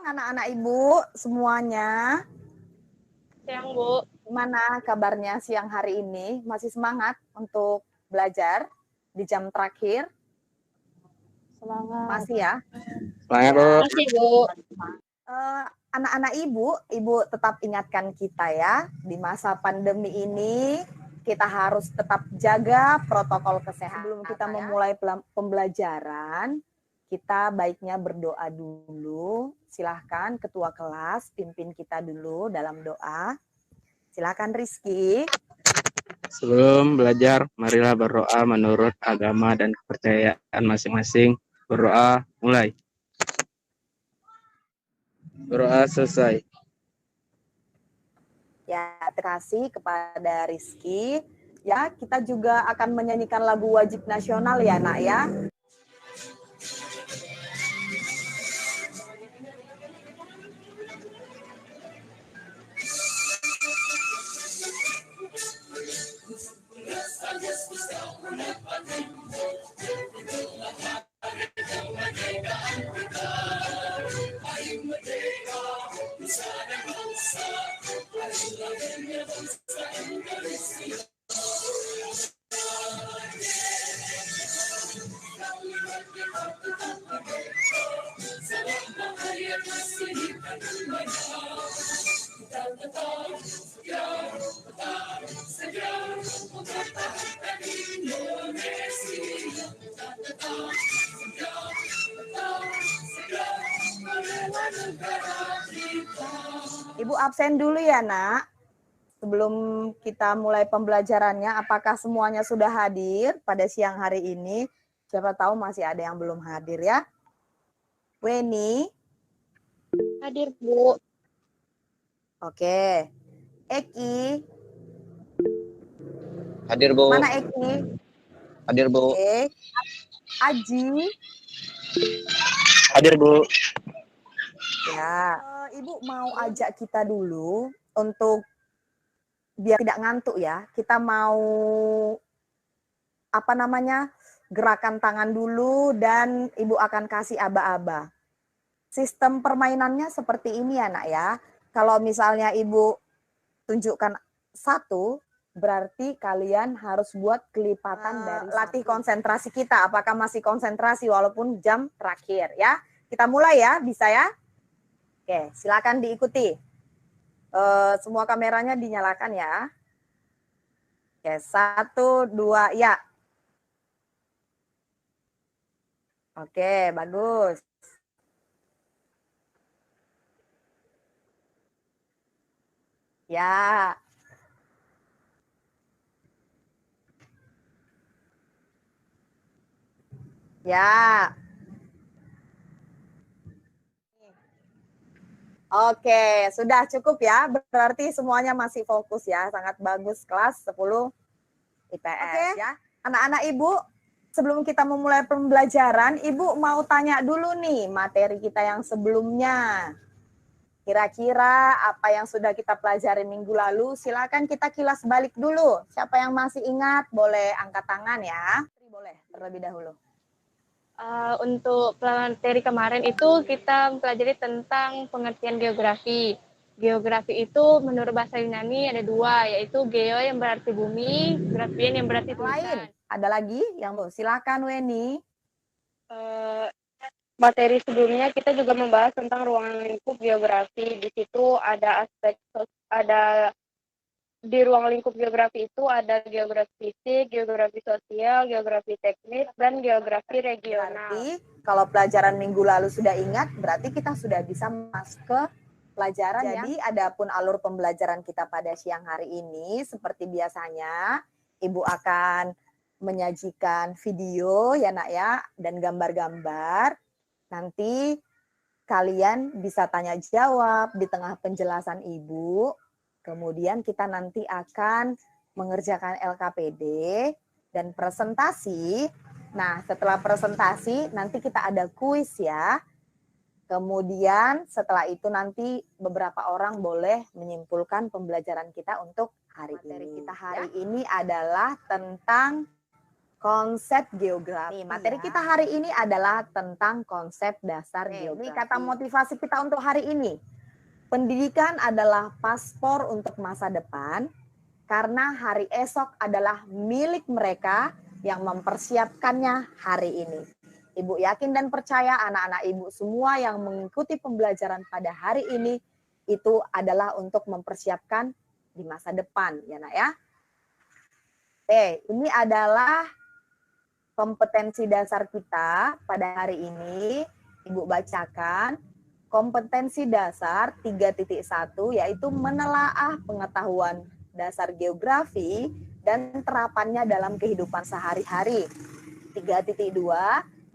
anak-anak Ibu semuanya. Siang, Bu. Gimana kabarnya siang hari ini? Masih semangat untuk belajar di jam terakhir? Semangat. Masih ya? Semangat, Bu. Masih, Bu. Anak-anak Ibu tetap ingatkan kita ya, di masa pandemi ini kita harus tetap jaga protokol kesehatan. Sebelum kita memulai pembelajaran, kita baiknya berdoa dulu. Silahkan ketua kelas pimpin kita dulu dalam doa. Silahkan Rizky. Sebelum belajar, marilah berdoa menurut agama dan kepercayaan masing-masing. Berdoa mulai. Berdoa selesai. Ya, terima kasih kepada Rizky. Ya, kita juga akan menyanyikan lagu wajib nasional ya, Nak ya. Ibu absen dulu ya, Nak. Sebelum kita mulai pembelajarannya, apakah semuanya sudah hadir pada siang hari ini? Siapa tahu masih ada yang belum hadir ya. Weni. Hadir, Bu. Oke. Eki. Hadir, Bu. Mana Eki? Hadir, Bu. Oke. Aji. Hadir, Bu. Ya. Ibu mau ajak kita dulu untuk biar tidak ngantuk ya. Kita mau gerakan tangan dulu dan Ibu akan kasih aba-aba. Sistem permainannya seperti ini ya, Nak ya. Kalau misalnya Ibu tunjukkan 1, berarti kalian harus buat kelipatan dari latih konsentrasi kita. Apakah masih konsentrasi walaupun jam terakhir ya? Kita mulai ya, bisa ya? Oke, silakan diikuti. Semua kameranya dinyalakan ya. Oke, 1, 2, ya. Oke, bagus. Ya. Ya. Oke, sudah cukup ya. Berarti semuanya masih fokus ya. Sangat bagus kelas 10 IPS ya. Anak-anak Ibu, sebelum kita memulai pembelajaran, Ibu mau tanya dulu nih materi kita yang sebelumnya. Kira-kira apa yang sudah kita pelajari minggu lalu, silakan kita kilas balik dulu. Siapa yang masih ingat boleh angkat tangan ya. Boleh terlebih dahulu. Untuk materi kemarin itu kita mempelajari tentang pengertian geografi. Geografi itu menurut bahasa Yunani ada 2, yaitu geo yang berarti bumi, grafien yang berarti tulisan. Ada lagi yang silakan Weni. Materi sebelumnya kita juga membahas tentang ruang lingkup geografi. Di situ ada di ruang lingkup geografi itu ada geografi fisik, geografi sosial, geografi teknis, dan geografi regional. Berarti kalau pelajaran minggu lalu sudah ingat, berarti kita sudah bisa masuk ke pelajaran. Jadi adapun alur pembelajaran kita pada siang hari ini, seperti biasanya, Ibu akan menyajikan video ya Nak ya, dan gambar-gambar. Nanti kalian bisa tanya jawab di tengah penjelasan Ibu. Kemudian kita nanti akan mengerjakan LKPD dan presentasi. Nah, setelah presentasi nanti kita ada kuis ya. Kemudian setelah itu nanti beberapa orang boleh menyimpulkan pembelajaran kita untuk hari ini. Materi kita hari ini adalah tentang konsep geografi. Materi kita hari ini adalah tentang konsep dasar geografi. Ini kata motivasi kita untuk hari ini. Pendidikan adalah paspor untuk masa depan, karena hari esok adalah milik mereka yang mempersiapkannya hari ini. Ibu yakin dan percaya anak-anak ibu semua yang mengikuti pembelajaran pada hari ini itu adalah untuk mempersiapkan di masa depan, ya nak ya. Oke, ini adalah kompetensi dasar kita pada hari ini. Ibu bacakan kompetensi dasar 3.1 yaitu menelaah pengetahuan dasar geografi dan terapannya dalam kehidupan sehari-hari. 3.2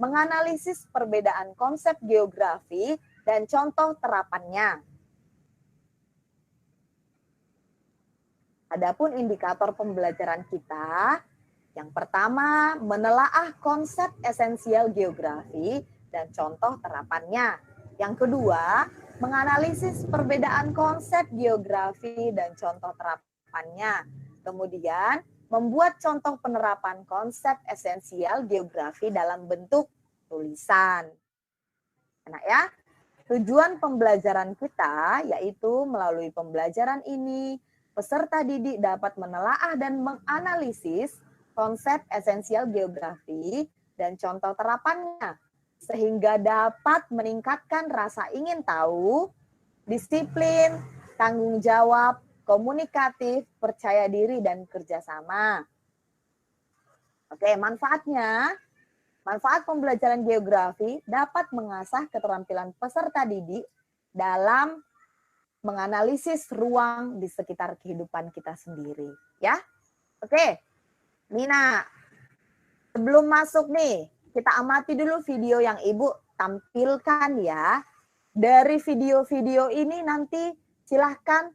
menganalisis perbedaan konsep geografi dan contoh terapannya. Adapun indikator pembelajaran kita, yang pertama menelaah konsep esensial geografi dan contoh terapannya. Yang kedua, menganalisis perbedaan konsep geografi dan contoh terapannya. Kemudian, membuat contoh penerapan konsep esensial geografi dalam bentuk tulisan. Nah ya, tujuan pembelajaran kita yaitu melalui pembelajaran ini, peserta didik dapat menelaah dan menganalisis konsep esensial geografi dan contoh terapannya, sehingga dapat meningkatkan rasa ingin tahu, disiplin, tanggung jawab, komunikatif, percaya diri, dan kerjasama. Oke, manfaatnya, manfaat pembelajaran geografi dapat mengasah keterampilan peserta didik dalam menganalisis ruang di sekitar kehidupan kita sendiri. Ya, oke. Nina, sebelum masuk nih, kita amati dulu video yang Ibu tampilkan ya. Dari video-video ini nanti silahkan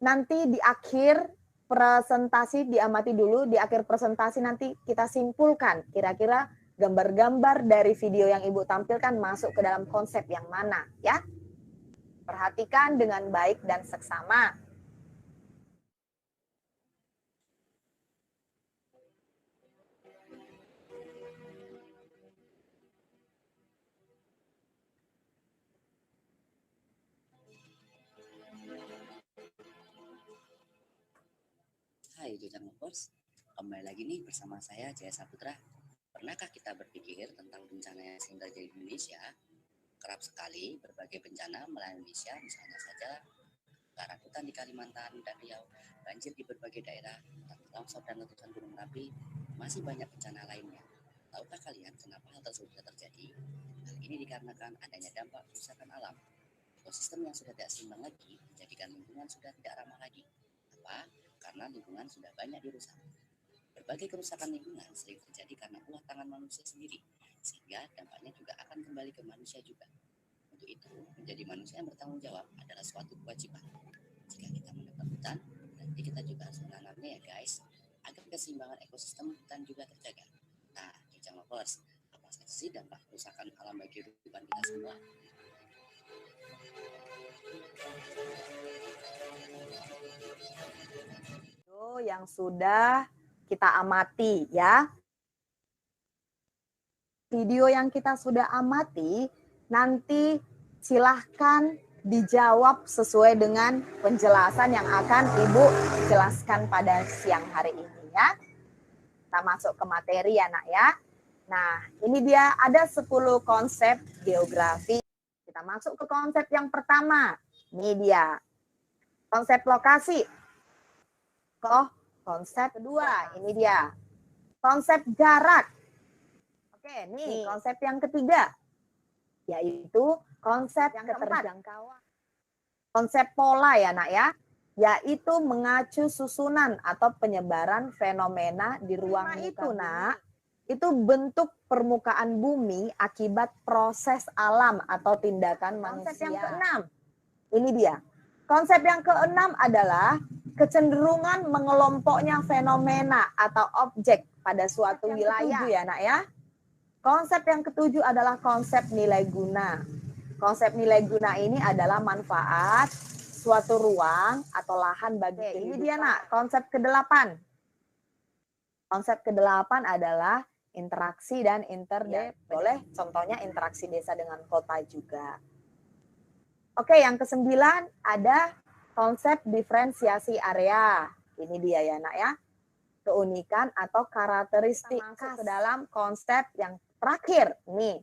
nanti di akhir presentasi diamati dulu, di akhir presentasi nanti kita simpulkan kira-kira gambar-gambar dari video yang Ibu tampilkan masuk ke dalam konsep yang mana ya. Perhatikan dengan baik dan seksama. Hai Jojang Lovers, kembali lagi nih bersama saya Jaya Saputra. Pernahkah kita berpikir tentang bencana yang sering terjadi di Indonesia? Kerap sekali berbagai bencana melanda Indonesia, misalnya saja kebakaran di Kalimantan dan Riau, banjir di berbagai daerah, longsor dan letusan gunung Merapi, masih banyak bencana lainnya. Tahukah kalian kenapa hal tersebut bisa terjadi? Hal ini dikarenakan adanya dampak kerusakan alam. Ekosistem yang sudah tidak seimbang lagi menjadikan lingkungan sudah tidak ramah lagi. Apa? Karena lingkungan sudah banyak dirusak. Berbagai kerusakan lingkungan sering terjadi karena ulah tangan manusia sendiri, sehingga dampaknya juga akan kembali ke manusia juga. Untuk itu, menjadi manusia yang bertanggung jawab adalah suatu kewajiban. Jika kita menebang hutan, berarti kita juga harus menanamnya ya guys, agar keseimbangan ekosistem hutan juga terjaga. Nah, Jojang Lovers, apa saja sih dampak kerusakan alam bagi kehidupan kita semua? Yang sudah kita amati ya. Video yang kita sudah amati nanti silahkan dijawab sesuai dengan penjelasan yang akan Ibu jelaskan pada siang hari ini ya. Kita masuk ke materi ya nak ya. Nah ini dia ada 10 konsep geografi. Kita masuk ke konsep yang pertama. Ini dia. Konsep lokasi. Konsep kedua, ini dia. Konsep jarak. Oke, nih konsep yang ketiga. Yaitu konsep keterjangkauan. Konsep pola ya nak ya. Yaitu mengacu susunan atau penyebaran fenomena di ruang itu nak. Itu bentuk permukaan bumi akibat proses alam atau tindakan manusia. Konsep yang keenam. Ini dia. Konsep yang keenam adalah kecenderungan mengelompoknya fenomena atau objek pada suatu wilayah ya nak ya. Konsep yang ketujuh adalah konsep nilai guna. Konsep nilai guna ini adalah manfaat suatu ruang atau lahan bagi kehidupan. Ini dia nak, konsep ke-8. Konsep ke-8 adalah interaksi dan interdep. Boleh contohnya interaksi desa dengan kota juga. Oke, yang ke-9 ada konsep diferensiasi area. Ini dia ya nak ya. Keunikan atau karakteristik masuk ke dalam konsep yang terakhir. Nih,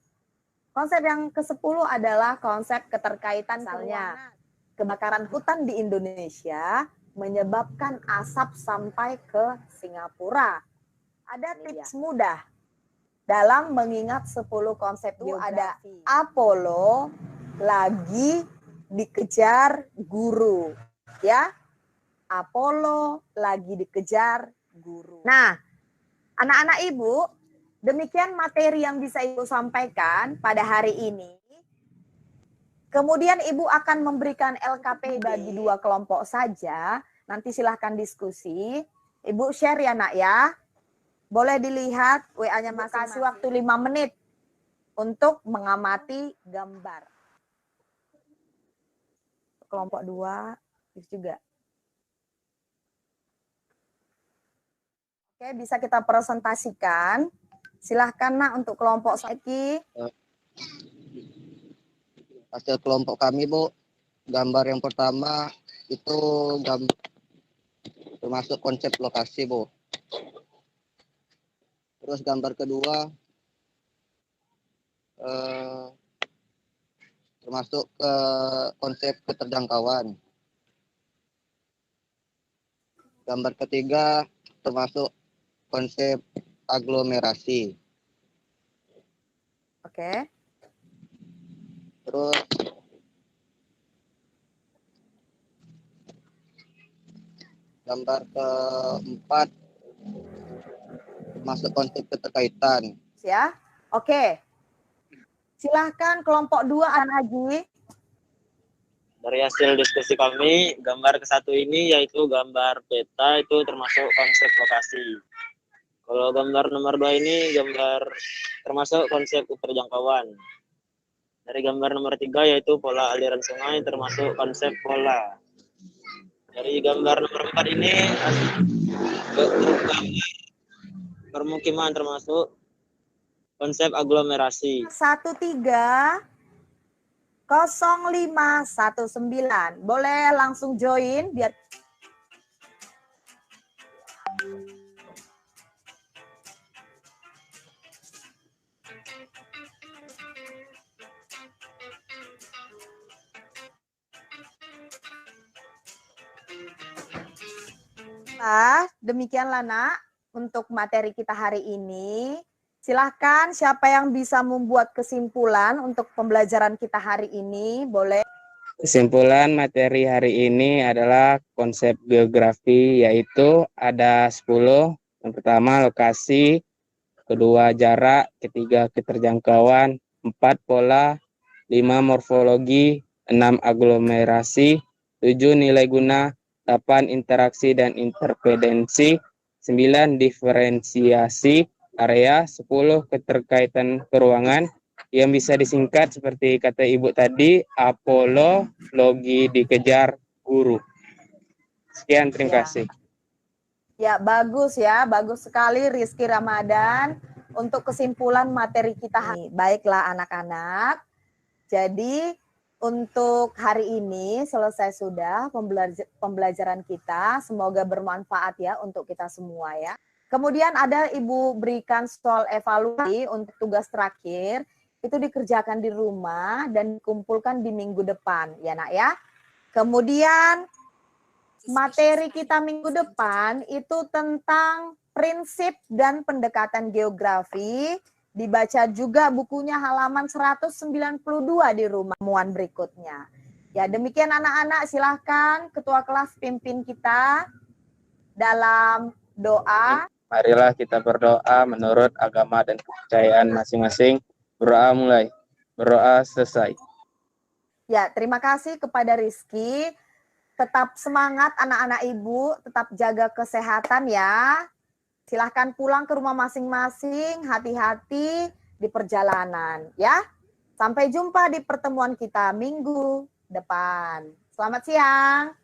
konsep yang ke-10 adalah konsep keterkaitan. Misalnya, kebakaran hutan di Indonesia menyebabkan asap sampai ke Singapura. Ada tips mudah dalam mengingat 10 konsep itu. Ada Apollo lagi dikejar guru. Ya, Apollo lagi dikejar guru. Nah, anak-anak ibu, demikian materi yang bisa ibu sampaikan pada hari ini. Kemudian ibu akan memberikan LKP bagi 2 kelompok saja. Nanti silahkan diskusi. Ibu share ya nak ya. Boleh dilihat WA-nya masing-masing. Kasih waktu 5 menit untuk mengamati gambar. Kelompok 2 juga. Oke, bisa kita presentasikan. Silahkan nak untuk kelompok Seki. Hasil kelompok kami, Bu, gambar yang pertama itu termasuk konsep lokasi, Bu. Terus gambar kedua termasuk konsep keterjangkauan. Gambar ketiga termasuk konsep aglomerasi. Oke. Terus gambar keempat masuk konsep keterkaitan. Ya, oke. Silahkan kelompok 2 lagi. Dari hasil diskusi kami, gambar ke-1 ini yaitu gambar peta itu termasuk konsep lokasi. Kalau gambar nomor 2 ini gambar termasuk konsep keterjangkauan. Dari gambar nomor 3 yaitu pola aliran sungai termasuk konsep pola. Dari gambar nomor 4 ini permukiman termasuk konsep aglomerasi. 130519. Boleh langsung join biar demikianlah nak untuk materi kita hari ini. Silahkan siapa yang bisa membuat kesimpulan untuk pembelajaran kita hari ini, boleh. Kesimpulan materi hari ini adalah konsep geografi, yaitu ada 10. Yang pertama lokasi, kedua jarak, ketiga keterjangkauan, 4 pola, 5 morfologi, 6 aglomerasi, 7 nilai guna, 8 interaksi dan interdependensi, 9 diferensiasi area, 10 keterkaitan keruangan, yang bisa disingkat seperti kata ibu tadi, Apollo logi dikejar guru. Sekian, terima kasih. Ya, bagus ya, bagus sekali Rizky Ramadan untuk kesimpulan materi kita. Baiklah anak-anak, jadi untuk hari ini selesai sudah pembelajaran kita, semoga bermanfaat ya untuk kita semua ya. Kemudian ada Ibu berikan soal evaluasi untuk tugas terakhir, itu dikerjakan di rumah dan dikumpulkan di minggu depan ya nak ya. Kemudian materi kita minggu depan itu tentang prinsip dan pendekatan geografi. Dibaca juga bukunya halaman 192 di rumah temuan berikutnya. Ya demikian anak-anak, silahkan ketua kelas pimpin kita dalam doa. Marilah kita berdoa menurut agama dan kepercayaan masing-masing. Berdoa mulai, berdoa selesai. Ya, terima kasih kepada Rizky. Tetap semangat anak-anak ibu, tetap jaga kesehatan ya. Silahkan pulang ke rumah masing-masing, hati-hati di perjalanan ya. Sampai jumpa di pertemuan kita minggu depan. Selamat siang.